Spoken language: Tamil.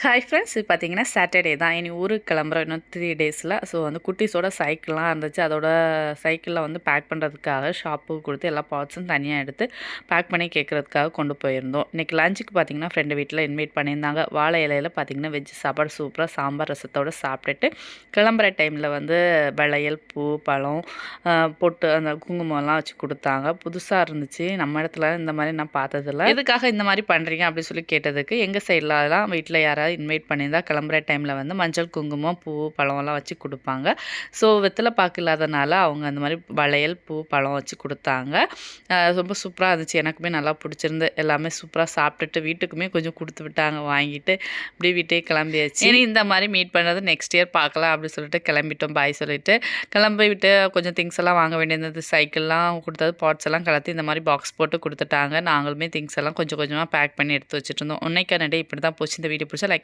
ஹாய் ஃப்ரெண்ட்ஸ், இது பார்த்தீங்கன்னா சாட்டர்டே தான். இனி ஊருக்கு கிளம்புறோம் இன்னும் 3 டேஸில். ஸோ வந்து குட்டீஸோட சைக்கிள்லாம் இருந்துச்சு. அதோட சைக்கிளில் வந்து பேக் பண்ணுறதுக்காக ஷாப்புக்கு கொடுத்து எல்லா பார்ட்ஸும் தனியாக எடுத்து பேக் பண்ணி கேட்குறதுக்காக கொண்டு போயிருந்தோம். இன்றைக்கி லஞ்சுக்கு பார்த்தீங்கன்னா ஃப்ரெண்டு வீட்டில் இன்வைட் பண்ணியிருந்தாங்க. வாழை இலையில் பார்த்தீங்கன்னா வெஜ் சாப்பாடு சூப்பராக சாம்பார் ரசத்தோடு சாப்பிட்டுட்டு கிளம்புற டைமில் வந்து வளையல், பூ, பழம், பொட்டு, அந்த குங்குமம்லாம் வச்சு கொடுத்தாங்க. புதுசாக இருந்துச்சு. நம்ம இடத்துல இந்த மாதிரி நான் பார்த்ததில்ல. எதுக்காக இந்த மாதிரி பண்ணுறீங்க அப்படின்னு சொல்லி கேட்டதுக்கு, எங்கள் சைட்லலாம் வீட்டில் யாராவது இன்வைட் பண்ணியிருந்தா கிளம்புற டைமில் வந்து மஞ்சள், குங்குமம், பூ, பழம்லாம் வச்சு கொடுப்பாங்க. ஸோ வெத்தலை பாக்கு இல்லாதனால அவங்க அந்த மாதிரி வளையல், பூ, பழம் வச்சு கொடுத்தாங்க. ரொம்ப சூப்பராக இருந்துச்சு. எனக்குமே நல்லா பிடிச்சிருந்து. எல்லாமே சூப்பராக சாப்பிட்டுட்டு வீட்டுக்குமே கொஞ்சம் கொடுத்து விட்டாங்க வாங்கிட்டு. இப்படி வீட்டே கிளம்பியாச்சு. இனி இந்த மாதிரி மீட் பண்ணது நெக்ஸ்ட் இயர் பார்க்கலாம் அப்படின்னு சொல்லிட்டு கிளம்பிட்டோம். பாய் சொல்லிட்டு கிளம்பி விட்டு கொஞ்சம் திங்ஸ் எல்லாம் வாங்க வேண்டியிருந்தது. சைக்கிள்லாம் கொடுத்தது, பார்ட்ஸ் எல்லாம் கலத்தி இந்த மாதிரி பாக்ஸ் போட்டு கொடுத்துட்டாங்க. நாங்களுமே திங்ஸ் எல்லாம் கொஞ்சம் கொஞ்சமாக பேக் பண்ணி எடுத்து வச்சுட்டு இருந்தோம். இன்னைக்கான டே இப்படி தான் போச்சு. இந்த வீடியோ பிடிச்சா